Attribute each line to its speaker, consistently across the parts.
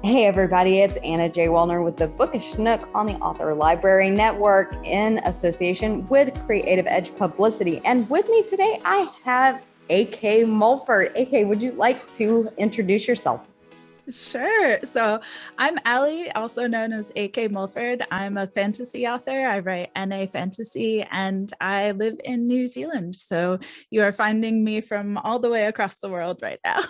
Speaker 1: Hey everybody, it's Anna J. Wellner with the Bookish Nook on the Author Library Network in association with Creative Edge Publicity. And with me today, I have AK Mulford. AK, would you like to introduce yourself?
Speaker 2: Sure. So I'm Allie, also known as AK Mulford. I'm a fantasy author. I write NA fantasy and I live in New Zealand. So you are finding me from all the way across the world right now.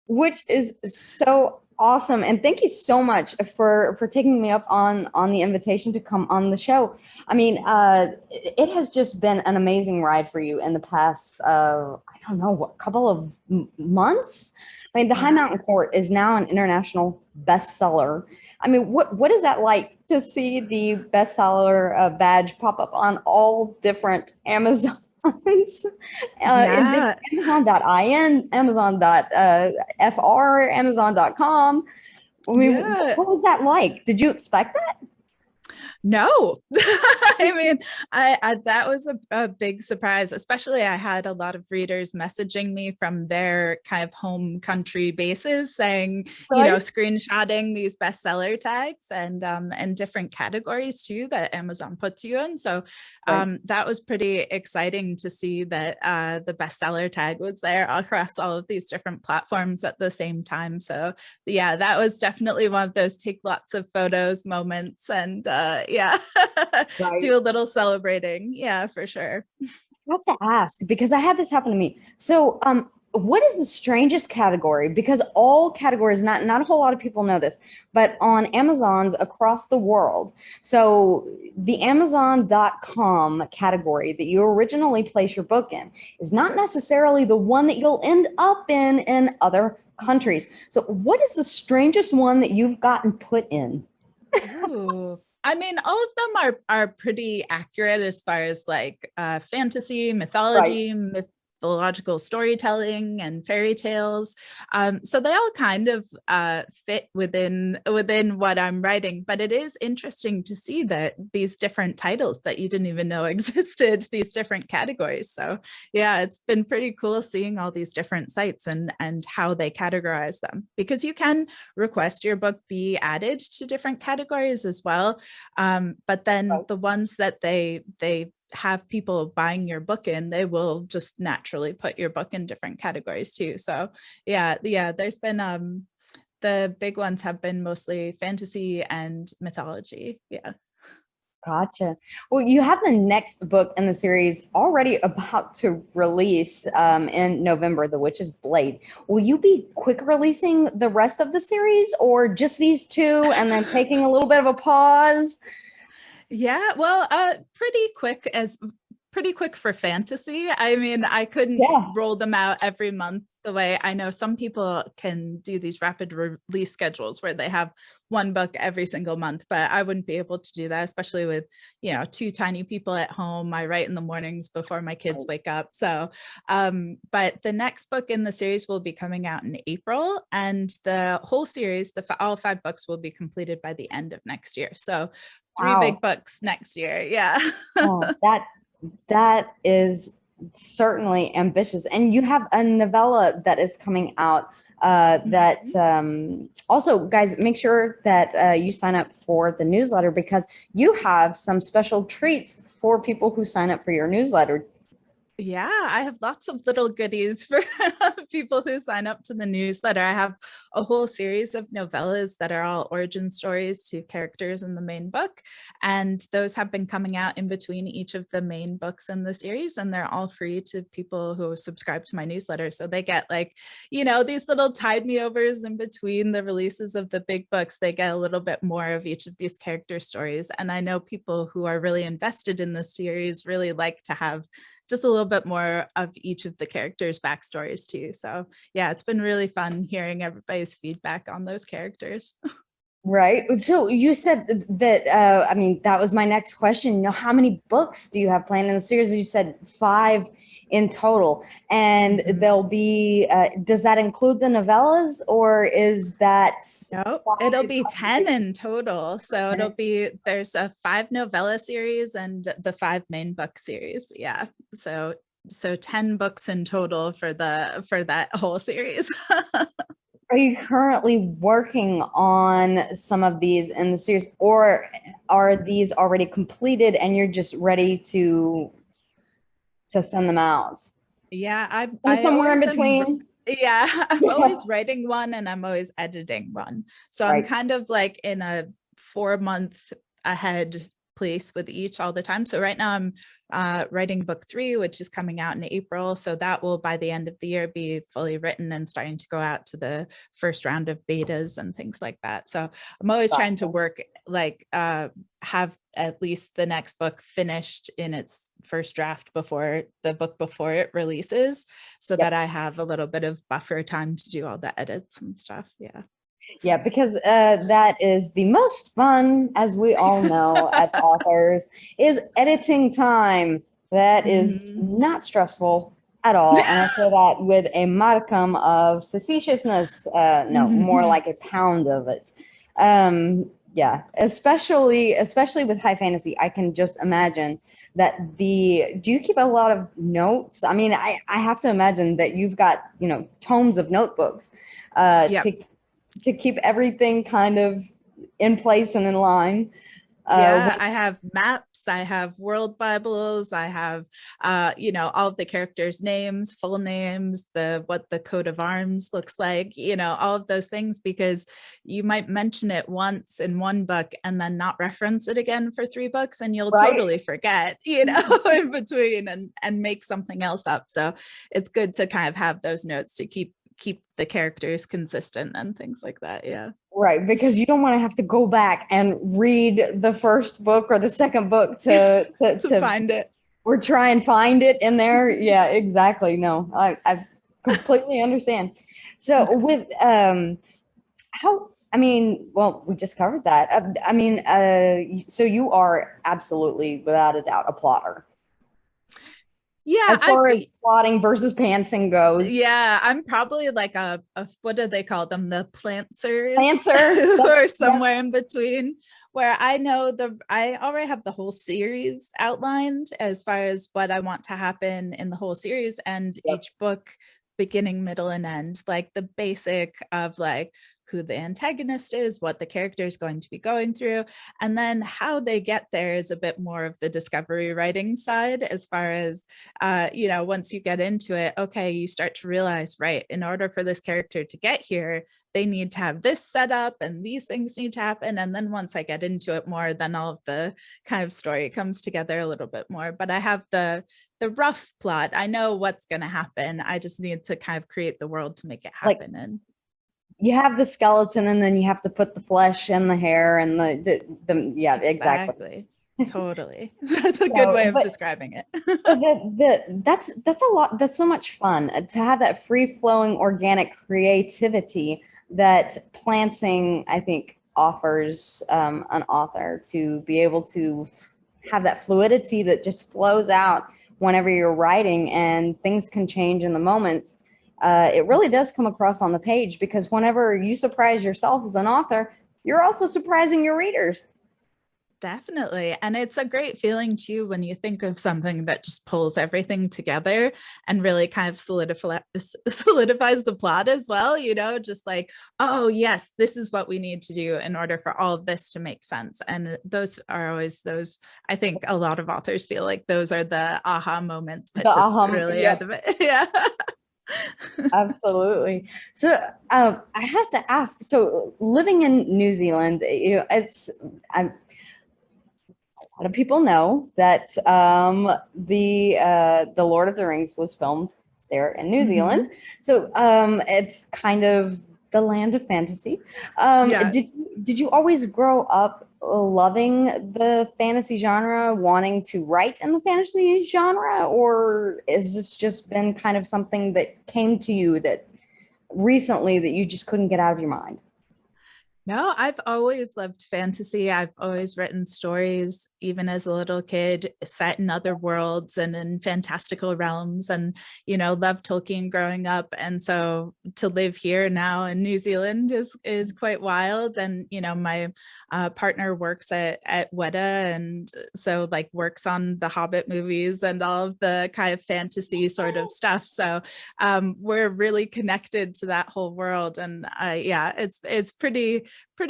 Speaker 1: Which is so awesome. And thank you so much for taking me up on the invitation to come on the show. I mean, it has just been an amazing ride for you in the past, I don't know, what couple of months. I mean, The High
Speaker 2: Yeah.
Speaker 1: Mountain Court is now an international bestseller. I mean, what is that like to see the bestseller badge pop up on all different Amazon in
Speaker 2: Yeah.
Speaker 1: Amazon.in, Amazon.fr, Amazon.com. I mean,
Speaker 2: Yeah.
Speaker 1: what was that like? Did you expect that?
Speaker 2: No, I mean, I that was a big surprise, especially I had a lot of readers messaging me from their kind of home country bases saying,
Speaker 1: Right?
Speaker 2: screenshotting these bestseller tags and different categories too that Amazon puts you in. So
Speaker 1: Right.
Speaker 2: that was pretty exciting to see that the bestseller tag was there across all of these different platforms at the same time. So yeah, that was definitely one of those take lots of photos moments and yeah,
Speaker 1: Right.
Speaker 2: do a little celebrating. Yeah, for sure.
Speaker 1: I have to ask because I had this happen to me. So, what is the strangest category? Because all categories, not a whole lot of people know this, but on Amazon's across the world. So, the Amazon.com category that you originally place your book in is not necessarily the one that you'll end up in other countries. So, what is the strangest one that you've gotten put in?
Speaker 2: Ooh. I mean, all of them are pretty accurate as far as like fantasy,
Speaker 1: Right.
Speaker 2: mythology, mythological storytelling, and fairy tales. So they all kind of fit within what I'm writing. But it is interesting to see that these different titles that you didn't even know existed, these different categories. So yeah, it's been pretty cool seeing all these different sites and how they categorize them, because you can request your book be added to different categories as well. But then the ones that they have people buying your book in, they will just naturally put your book in different categories too. So yeah, there's been the big ones have been mostly fantasy and mythology. Yeah.
Speaker 1: Gotcha. Well, you have the next book in the series already about to release in November, The Witch's Blade. Will you be quick releasing the rest of the series or just these two and then taking a little bit of a pause?
Speaker 2: Yeah, well, pretty quick for fantasy. I mean, I couldn't
Speaker 1: Yeah.
Speaker 2: roll them out every month the way I know some people can do these rapid release schedules where they have one book every single month, but I wouldn't be able to do that, especially with, two tiny people at home. I write in the mornings before my kids wake up. So, but the next book in the series will be coming out in April, and the whole series, all 5 books will be completed by the end of next year. So 3 big
Speaker 1: Wow.
Speaker 2: books next year. Yeah.
Speaker 1: Oh, that is certainly ambitious. And you have a novella that is coming out that also, guys, make sure that you sign up for the newsletter because you have some special treats for people who sign up for your newsletter.
Speaker 2: Yeah, I have lots of little goodies for people who sign up to the newsletter. I have a whole series of novellas that are all origin stories to characters in the main book. And those have been coming out in between each of the main books in the series. And they're all free to people who subscribe to my newsletter. So they get like, these little tide me overs in between the releases of the big books. They get a little bit more of each of these character stories. And I know people who are really invested in the series really like to have just a little bit more of each of the characters' backstories too. So yeah, it's been really fun hearing everybody's feedback on those characters.
Speaker 1: Right. So you said that, I mean, that was my next question. How many books do you have planned in the series? You said 5 in total. And
Speaker 2: Mhm.
Speaker 1: there'll be, does that include the novellas or is that
Speaker 2: Nope, it'll
Speaker 1: five?
Speaker 2: be 10 in total. So there's a 5 novella series and the 5 main book series. Yeah. So 10 books in total for that whole series.
Speaker 1: Are you currently working on some of these in the series, or are these already completed and you're just ready to send them out?
Speaker 2: Yeah,
Speaker 1: And
Speaker 2: I
Speaker 1: somewhere in
Speaker 2: always am.
Speaker 1: between.
Speaker 2: Yeah, I'm
Speaker 1: Yeah.
Speaker 2: always writing one and I'm always editing one. So I'm
Speaker 1: Right.
Speaker 2: kind of like in a 4 month ahead place with each all the time. So right now I'm writing book 3, which is coming out in April. So that will, by the end of the year, be fully written and starting to go out to the first round of betas and things like that. So I'm always trying to
Speaker 1: Gotcha.
Speaker 2: work like have at least the next book finished in its first draft before the book before it releases, so that
Speaker 1: Yep.
Speaker 2: I have a little bit of buffer time to do all the edits and stuff. Yeah.
Speaker 1: Yeah, because that is the most fun, as we all know, as authors, is editing time. That is
Speaker 2: Mhm.
Speaker 1: not stressful at all. And I say that with a modicum of facetiousness. No, more like a pound of it. Yeah, especially with high fantasy, I can just imagine that do you keep a lot of notes? I mean, I have to imagine that you've got, tomes of notebooks uh,
Speaker 2: Yep.
Speaker 1: to to keep everything kind of in place and in line.
Speaker 2: Yeah,
Speaker 1: When,
Speaker 2: I have maps, I have world Bibles, I have all of the characters' names, full names, the what the coat of arms looks like, all of those things, because you might mention it once in one book and then not reference it again for 3 books, and you'll
Speaker 1: right?
Speaker 2: totally forget, in between, and make something else up. So it's good to kind of have those notes to keep the characters consistent and things like that. Yeah.
Speaker 1: Right, because you don't want to have to go back and read the first book or the second book
Speaker 2: To find it.
Speaker 1: or try and find it in there. Yeah, exactly. No, I completely understand. So with how, I mean, well, we just covered that. I mean, so you are absolutely, without a doubt, a plotter.
Speaker 2: Yeah,
Speaker 1: As far as plotting versus pantsing goes.
Speaker 2: I'm probably like a what do they call them? The plantsers
Speaker 1: Answer. That's,
Speaker 2: or
Speaker 1: yep.
Speaker 2: somewhere in between, where I already have the whole series outlined as far as what I want to happen in the whole series, and
Speaker 1: Yep.
Speaker 2: each book, beginning, middle, and end, like the basic of like who the antagonist is, what the character is going to be going through, and then how they get there is a bit more of the discovery writing side, as far as once you get into it, okay, you start to realize, right, in order for this character to get here, they need to have this set up and these things need to happen. And then once I get into it more, then all of the kind of story comes together a little bit more. But I have the rough plot. I know what's going to happen. I just need to kind of create the world to make it
Speaker 1: Like
Speaker 2: happen. And
Speaker 1: you have the skeleton and then you have to put the flesh and the hair and yeah, exactly.
Speaker 2: exactly, totally. That's a good
Speaker 1: So,
Speaker 2: way of
Speaker 1: but
Speaker 2: describing it.
Speaker 1: that's a lot. That's so much fun to have that free flowing organic creativity that planting, I think, offers an author to be able to have that fluidity that just flows out whenever you're writing, and things can change in the moment. It really does come across on the page because whenever you surprise yourself as an author, you're also surprising your readers.
Speaker 2: Definitely. And it's a great feeling too when you think of something that just pulls everything together and really kind of solidifies the plot as well, just like, oh, yes, this is what we need to do in order for all of this to make sense. And those are always those, I think a lot of authors feel like those are the aha moments that
Speaker 1: The
Speaker 2: just really are
Speaker 1: yep.
Speaker 2: the, yeah.
Speaker 1: Absolutely. So I have to ask. So living in New Zealand, a lot of people know that the Lord of the Rings was filmed there in New Zealand.
Speaker 2: Mhm.
Speaker 1: So it's kind of the land of fantasy.
Speaker 2: Yeah.
Speaker 1: Did you always grow up loving the fantasy genre, wanting to write in the fantasy genre, or is this just been kind of something that came to you that recently that you just couldn't get out of your mind?
Speaker 2: No, I've always loved fantasy. I've always written stories, even as a little kid, set in other worlds and in fantastical realms, and, loved Tolkien growing up. And so to live here now in New Zealand is quite wild. And, my partner works at Weta, and so like works on the Hobbit movies and all of the kind of fantasy sort of stuff. So we're really connected to that whole world. And yeah, it's pretty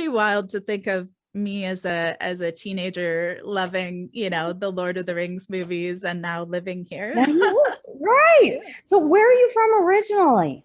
Speaker 2: wild to think of me as a teenager loving, the Lord of the Rings movies and now living here.
Speaker 1: Now you right.
Speaker 2: Yeah.
Speaker 1: So where are you from originally?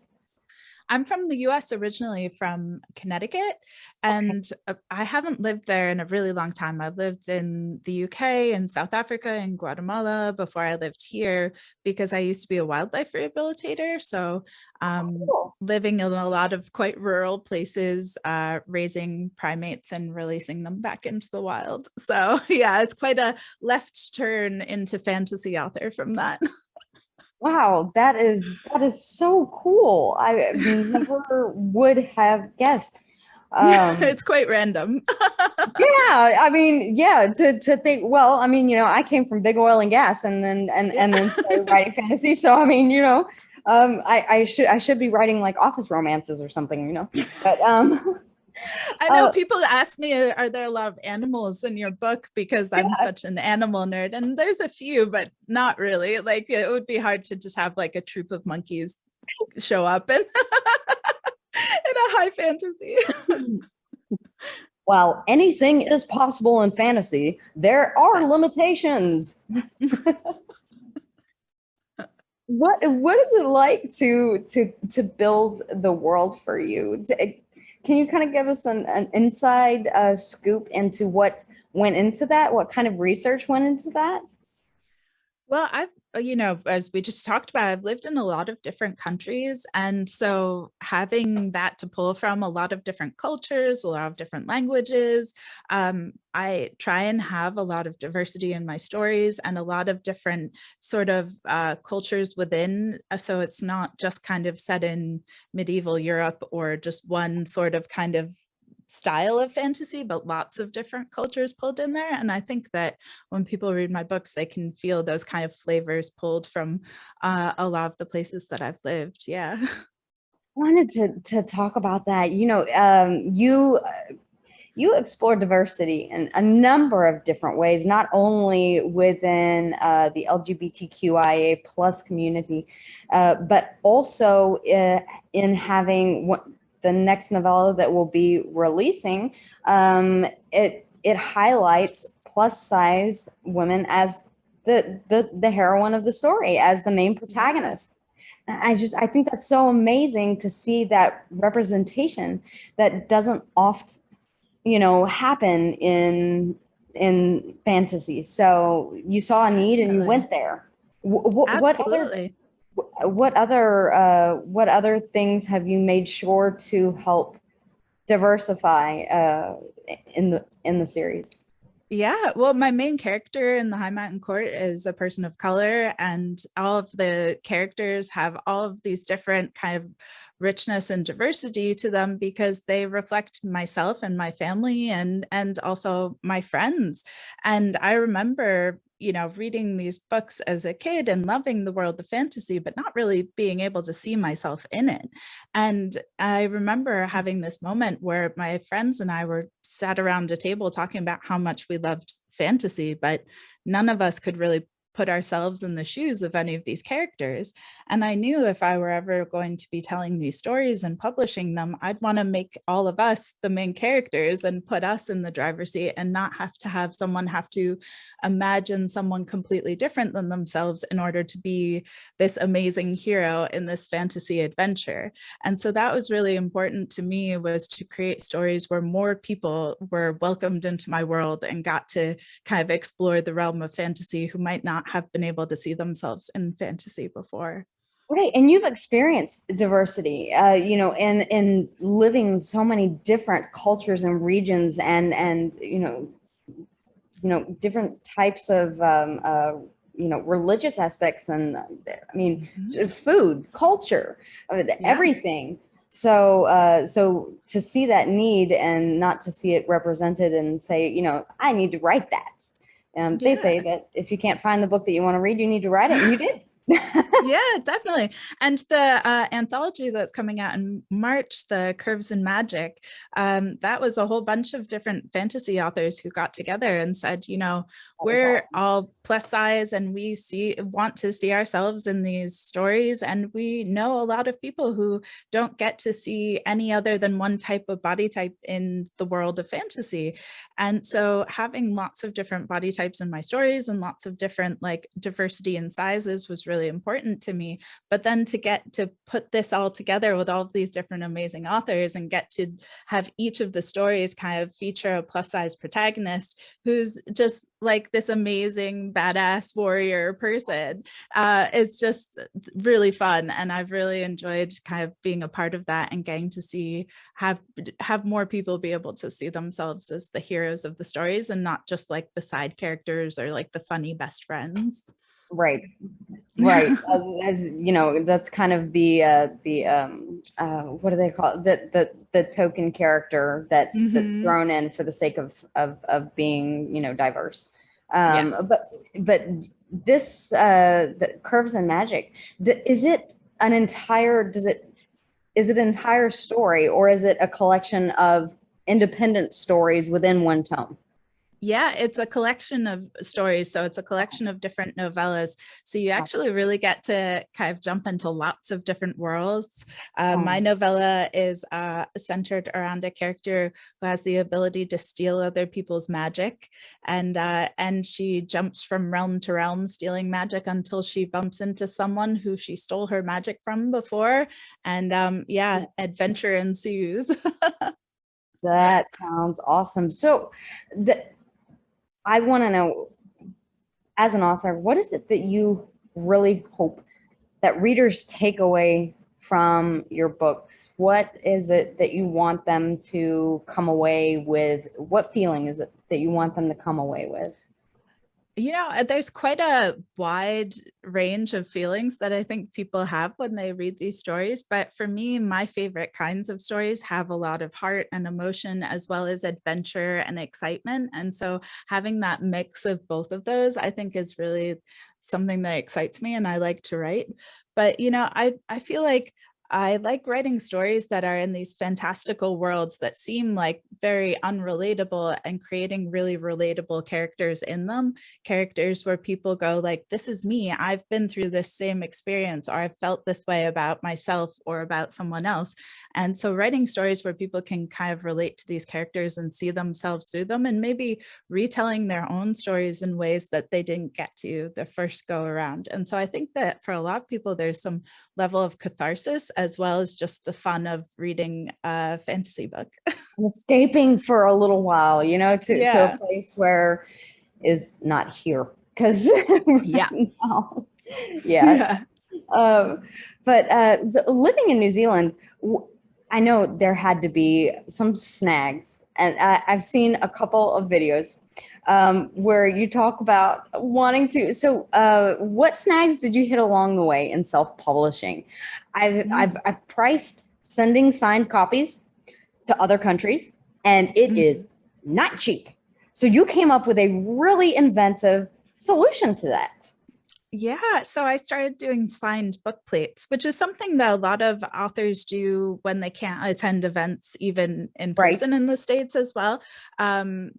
Speaker 2: I'm from the US, originally from Connecticut,
Speaker 1: Okay.
Speaker 2: and I haven't lived there in a really long time. I've lived in the UK and South Africa and Guatemala before I lived here because I used to be a wildlife rehabilitator. So
Speaker 1: Cool.
Speaker 2: living in a lot of quite rural places, raising primates and releasing them back into the wild. So yeah, it's quite a left turn into fantasy author from that.
Speaker 1: Wow, that is so cool. I never would have guessed. Um,
Speaker 2: It's quite random.
Speaker 1: yeah, I mean, yeah, to think, well, I mean, I came from big oil and gas and then
Speaker 2: Yeah.
Speaker 1: and then started writing fantasy. So I mean, I should be writing like office romances or something. But
Speaker 2: I know
Speaker 1: uh
Speaker 2: people ask me, are there a lot of animals in your book? Because I'm
Speaker 1: yeah,
Speaker 2: such an animal nerd. And there's a few, but not really. Like it would be hard to just have like a troop of monkeys show up in, in a high fantasy.
Speaker 1: while anything is possible in fantasy, there are limitations. What is it like to build the world for you? Can you kind of give us an inside scoop into what went into that? What kind of research went into that?
Speaker 2: Well, as we just talked about, I've lived in a lot of different countries. And so having that to pull from, a lot of different cultures, a lot of different languages, I try and have a lot of diversity in my stories and a lot of different sort of cultures within. So it's not just kind of set in medieval Europe or just one sort of kind of style of fantasy, but lots of different cultures pulled in there. And I think that when people read my books, they can feel those kind of flavors pulled from a lot of the places that I've lived. Yeah.
Speaker 1: Wanted to talk about that. You explore diversity in a number of different ways, not only within the LGBTQIA plus community, but also in having the next novella that will be releasing. It highlights plus size women as the heroine of the story, as the main
Speaker 2: Yeah.
Speaker 1: protagonist. I think that's so amazing to see that representation that doesn't oft happen in fantasy. So you saw a need and you
Speaker 2: Definitely.
Speaker 1: went there. What other
Speaker 2: Absolutely.
Speaker 1: what other things have you made sure to help diversify in the series?
Speaker 2: Yeah, well, my main character in the High Mountain Court is a person of color, and all of the characters have all of these different kind of richness and diversity to them because they reflect myself and my family and also my friends. And I remember, reading these books as a kid and loving the world of fantasy, but not really being able to see myself in it. And I remember having this moment where my friends and I were sat around a table talking about how much we loved fantasy, but none of us could really put ourselves in the shoes of any of these characters. And I knew if I were ever going to be telling these stories and publishing them, I'd want to make all of us the main characters and put us in the driver's seat and not have to have someone have to imagine someone completely different than themselves in order to be this amazing hero in this fantasy adventure. And so that was really important to me, was to create stories where more people were welcomed into my world and got to kind of explore the realm of fantasy who might not have been able to see themselves in fantasy before.
Speaker 1: Right, and you've experienced diversity, in living so many different cultures and regions, and different types of religious aspects, and I mean
Speaker 2: Mhm.
Speaker 1: food, culture,
Speaker 2: Yeah.
Speaker 1: everything. So to see that need and not to see it represented and say, I need to write that. They say
Speaker 2: Yeah.
Speaker 1: that if you can't find the book that you want to read, you need to write it, and you did.
Speaker 2: Yeah, definitely. And the anthology that's coming out in March, the Curves and Magic, that was a whole bunch of different fantasy authors who got together and said,
Speaker 1: That was
Speaker 2: we're
Speaker 1: awesome.
Speaker 2: all plus size and we want to see ourselves in these stories. And we know a lot of people who don't get to see any other than one type of body type in the world of fantasy. And so having lots of different body types in my stories and lots of different like diversity in sizes was really important to me. But then to get to put this all together with all of these different amazing authors and get to have each of the stories kind of feature a plus size protagonist who's just like this amazing badass warrior person is just really fun. And I've really enjoyed kind of being a part of that and getting to see have more people be able to see themselves as the heroes of the stories and not just like the side characters or like the funny best friends.
Speaker 1: Right. Right. As you know, that's kind of what do they call it? The token character that's
Speaker 2: Mm-hmm.
Speaker 1: thrown in for the sake of being, diverse.
Speaker 2: Yes.
Speaker 1: But this the Curves and Magic, is it an entire does it is it an entire story, or is it a collection of independent stories within one tome?
Speaker 2: Yeah, it's a collection of stories. So it's a collection of different novellas. So you actually really get to kind of jump into lots of different worlds. My
Speaker 1: Um,
Speaker 2: novella is centered around a character who has the ability to steal other people's magic, and she jumps from realm to realm stealing magic until she bumps into someone who she stole her magic from before, and yeah, adventure ensues.
Speaker 1: that sounds awesome. So, the, I want to know, as an author, what is it that you really hope that readers take away from your books? What is it that you want them to come away with? What feeling is it that you want them to come away with?
Speaker 2: There's quite a wide range of feelings that I think people have when they read these stories. But for me, my favorite kinds of stories have a lot of heart and emotion, as well as adventure and excitement. And so having that mix of both of those, I think is really something that excites me and I like to write. But, I feel like I like writing stories that are in these fantastical worlds that seem like very unrelatable and creating really relatable characters in them, characters where people go like, this is me, I've been through this same experience, or I've felt this way about myself or about someone else. And so writing stories where people can kind of relate to these characters and see themselves through them, and maybe retelling their own stories in ways that they didn't get to the first go around. And so I think that for a lot of people there's some level of catharsis as well as just the fun of reading a fantasy book.
Speaker 1: Escaping for a little while, to a
Speaker 2: Yeah.
Speaker 1: place where is not here. Because
Speaker 2: Yeah.
Speaker 1: right now, yeah.
Speaker 2: Yeah.
Speaker 1: Um, but living in New Zealand, I know there had to be some snags, and I've seen a couple of videos where you talk about wanting to. So, what snags did you hit along the way in self-publishing? I've priced sending signed copies to other countries, and it is
Speaker 2: Mhm.
Speaker 1: not cheap. So you came up with a really inventive solution to that,
Speaker 2: Yeah, so I started doing signed book plates, which is something that a lot of authors do when they can't attend events, even in
Speaker 1: right?
Speaker 2: person in the States as well.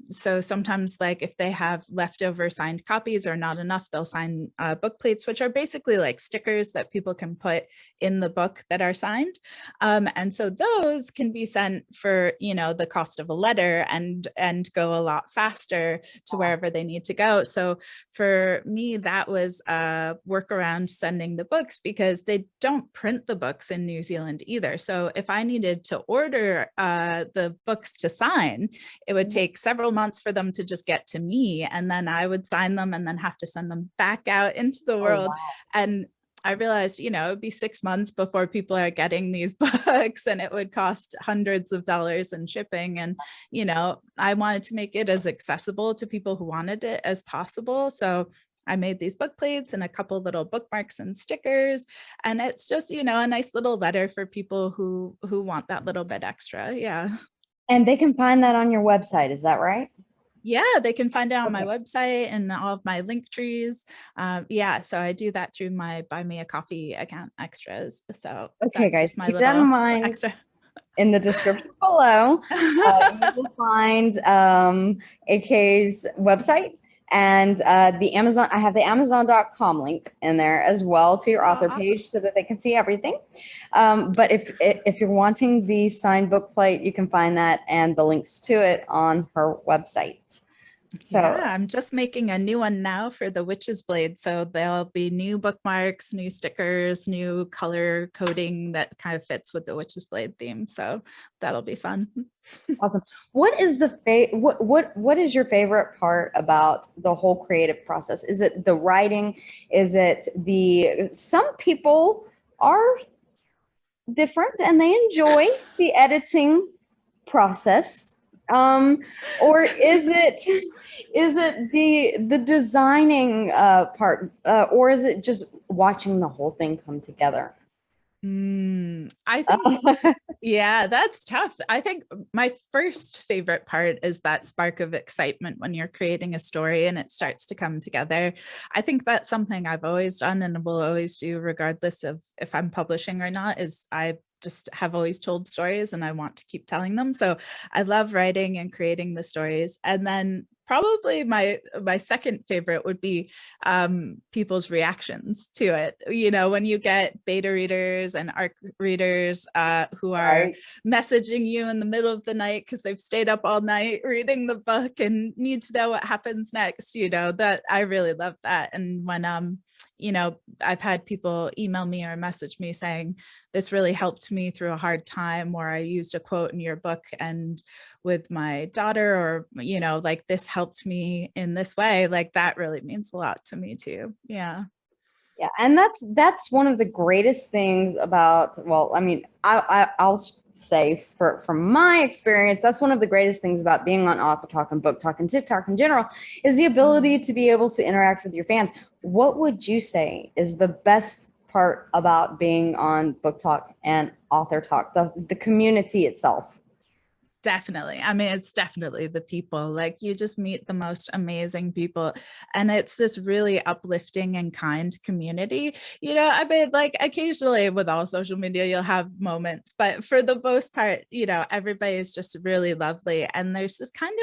Speaker 2: So sometimes, like if they have leftover signed copies or not enough, they'll sign book plates, which are basically like stickers that people can put in the book that are signed. And so those can be sent for, the cost of a letter and go a lot faster to wherever they need to go. So for me, that was a workaround sending the books because they don't print the books in New Zealand either. So if I needed to order the books to sign, it would take several months for them to just get to me. And then I would sign them and then have to send them back out into the
Speaker 1: Oh
Speaker 2: world.
Speaker 1: wow!
Speaker 2: And I realized, it'd be 6 months before people are getting these books and it would cost hundreds of dollars in shipping. And, I wanted to make it as accessible to people who wanted it as possible. So I made these book plates and a couple little bookmarks and stickers. And it's just, a nice little letter for people who want that little bit extra. Yeah.
Speaker 1: And they can find that on your website, is that right?
Speaker 2: Yeah, they can find it on my
Speaker 1: Okay.
Speaker 2: website and all of my link trees. Yeah, so I do that through my Buy Me a Coffee account extras. So
Speaker 1: Okay,
Speaker 2: that's
Speaker 1: guys,
Speaker 2: just my
Speaker 1: keep that in
Speaker 2: little
Speaker 1: mind.
Speaker 2: extra.
Speaker 1: In the description below, you will find AK's website and the Amazon. I have the Amazon.com link in there as well to your
Speaker 2: Oh,
Speaker 1: author
Speaker 2: awesome.
Speaker 1: page so that they can see everything. But if you're wanting the signed book plate, you can find that and the links to it on her website.
Speaker 2: Yeah,
Speaker 1: So
Speaker 2: I'm just making a new one now for the Witch's Blade. So there'll be new bookmarks, new stickers, new color coding that kind of fits with the Witch's Blade theme. So that'll be fun.
Speaker 1: awesome. What is the what is your favorite part about the whole creative process? Is it the writing? Is it the some people are different and they enjoy the editing process? Or is it the designing part or is it just watching the whole thing come together?
Speaker 2: I think, yeah, that's tough. I think my first favorite part is that spark of excitement when you're creating a story and it starts to come together. I think that's something I've always done and will always do, regardless of if I'm publishing or not, is I just have always told stories and I want to keep telling them. So I love writing and creating the stories. And then probably my second favorite would be people's reactions to it. When you get beta readers and ARC readers who are
Speaker 1: Right.
Speaker 2: messaging you in the middle of the night because they've stayed up all night reading the book and need to know what happens next, that I really love that. And when I've had people email me or message me saying this really helped me through a hard time, or I used a quote in your book and with my daughter, or like this helped me in this way, like that really means a lot to me too. Yeah.
Speaker 1: Yeah, and that's one of the greatest things about, well, I mean, I'll say from my experience, that's one of the greatest things about being on Author Talk and Book Talk and TikTok in general is the ability to be able to interact with your fans. What would you say is the best part about being on Book Talk and Author Talk, the community itself?
Speaker 2: Definitely. I mean, it's definitely the people. Like you just meet the most amazing people. And it's this really uplifting and kind community. I mean, like occasionally with all social media, you'll have moments, but for the most part, everybody is just really lovely. And there's this kind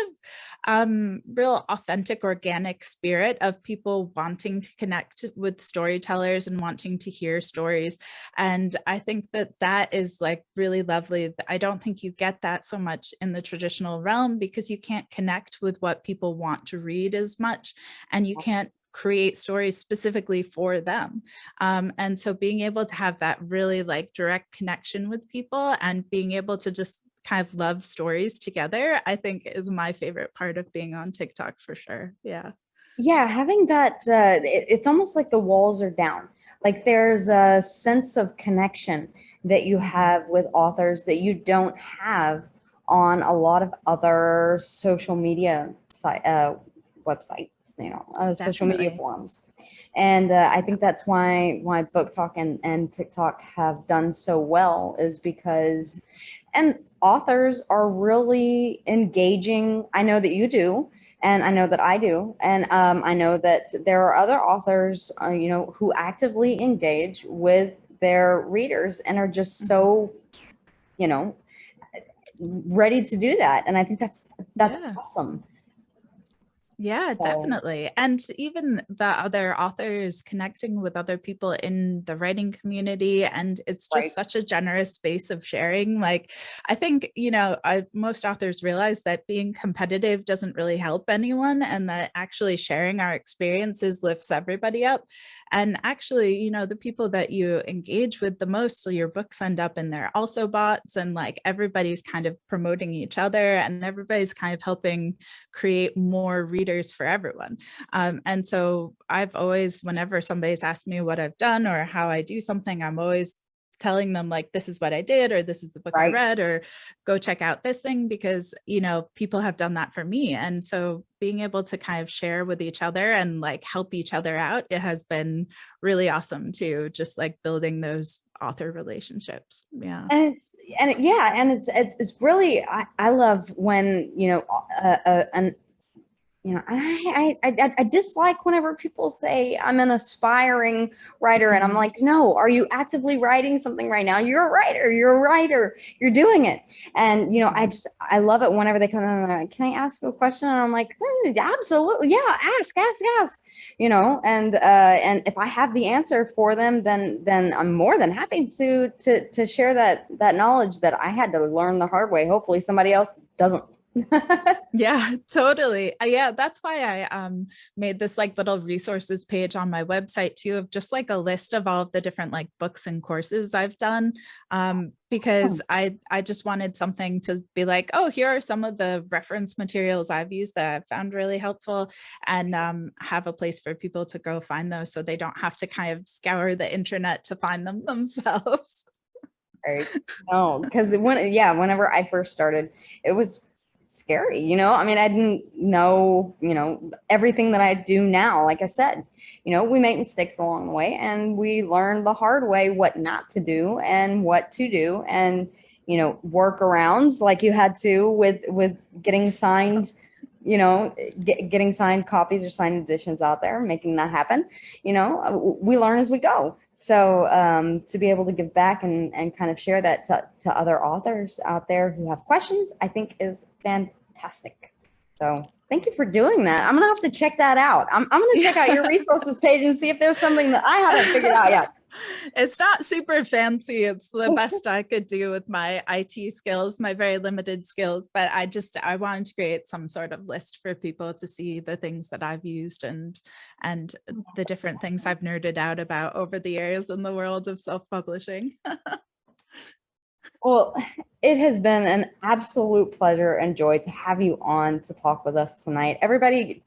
Speaker 2: of real authentic, organic spirit of people wanting to connect with storytellers and wanting to hear stories. And I think that is like really lovely. I don't think you get that so much in the traditional realm because you can't connect with what people want to read as much, and you can't create stories specifically for them. And so being able to have that really like direct connection with people and being able to just kind of love stories together, I think is my favorite part of being on TikTok for sure. Yeah.
Speaker 1: Yeah, having that, it's almost like the walls are down. Like there's a sense of connection that you
Speaker 2: Mhm.
Speaker 1: have with authors that you don't have on a lot of other social media websites, social media
Speaker 2: Definitely.
Speaker 1: forums. And I
Speaker 2: Yeah.
Speaker 1: think that's why Book Talk and TikTok have done so well is because, and authors are really engaging. I know that you do, and I know that I do, and I know that there are other authors, who actively engage with their readers and are just
Speaker 2: Mhm.
Speaker 1: so, you know, ready to do that. And I think that's
Speaker 2: Yeah.
Speaker 1: awesome.
Speaker 2: Yeah,
Speaker 1: So,
Speaker 2: definitely. And even the other authors connecting with other people in the writing community. And it's
Speaker 1: right.
Speaker 2: just such a generous space of sharing. Like, I think, most authors realize that being competitive doesn't really help anyone, and that actually sharing our experiences lifts everybody up. And actually, the people that you engage with the most, so your books end up in their also bots, and like everybody's kind of promoting each other and everybody's kind of helping create more readers for everyone. And so I've always, whenever somebody's asked me what I've done or how I do something, I'm always telling them like, this is what I did, or this is the book I read, or go check out this thing, because, you know, people have done that for me. And so being able to kind of share with each other and like help each other out, it has been really awesome too, just like building those author relationships. Yeah.
Speaker 1: And it's really, I love when, you know, an you know, I dislike whenever people say I'm an aspiring writer, and I'm like, no, are you actively writing something right now? You're a writer. You're a writer. You're doing it. And, you know, I love it whenever they come in and they're like, can I ask you a question? And I'm like, absolutely. Yeah. Ask, you know, and if I have the answer for them, then I'm more than happy to share that knowledge that I had to learn the hard way. Hopefully somebody else doesn't.
Speaker 2: Yeah, totally. Yeah, that's why I made this like little resources page on my website too, of just like a list of all of the different like books and courses I've done, because I just wanted something to be like, oh, here are some of the reference materials I've used that I've found really helpful, and have a place for people to go find those so they don't have to kind of scour the internet to find them themselves.
Speaker 1: Right. No, because whenever I first started, it was scary, you know. I mean, I didn't know, you know, everything that I do now. Like I said, you know, we make mistakes along the way, and we learn the hard way what not to do and what to do, and, you know, workarounds like you had to with getting signed, you know, getting signed copies or signed editions out there, making that happen. You know, we learn as we go. So to be able to give back and kind of share that to other authors out there who have questions, I think is fantastic. So thank you for doing that. I'm going to have to check that out. I'm going to check out your resources page and see if there's something that I haven't figured out yet.
Speaker 2: It's not super fancy. It's the best I could do with my IT skills, my very limited skills, but I wanted to create some sort of list for people to see the things that I've used and the different things I've nerded out about over the years in the world of self-publishing.
Speaker 1: Well, it has been an absolute pleasure and joy to have you on to talk with us tonight. Everybody,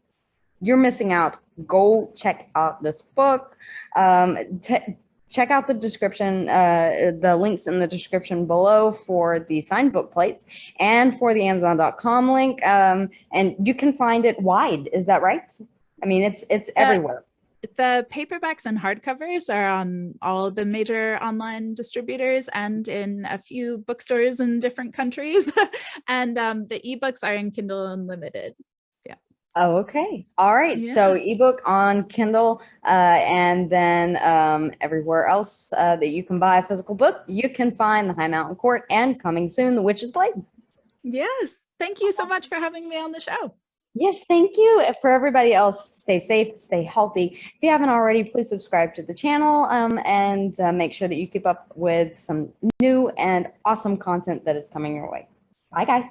Speaker 1: you're missing out. Go check out this book. Check out the description, the links in the description below for the signed book plates and for the Amazon.com link. And you can find it wide. Is that right? I mean, it's everywhere.
Speaker 2: The paperbacks and hardcovers are on all the major online distributors and in a few bookstores in different countries. And the ebooks are in Kindle Unlimited. Yeah.
Speaker 1: Oh, okay. All right. Yeah. So ebook on Kindle, and then everywhere else that you can buy a physical book, you can find The High Mountain Court, and coming soon, The Witch's Blade.
Speaker 2: Yes. Thank you so much for having me on the show.
Speaker 1: Yes, thank you. For everybody else, stay safe, stay healthy. If you haven't already, please subscribe to the channel, and make sure that you keep up with some new and awesome content that is coming your way. Bye, guys.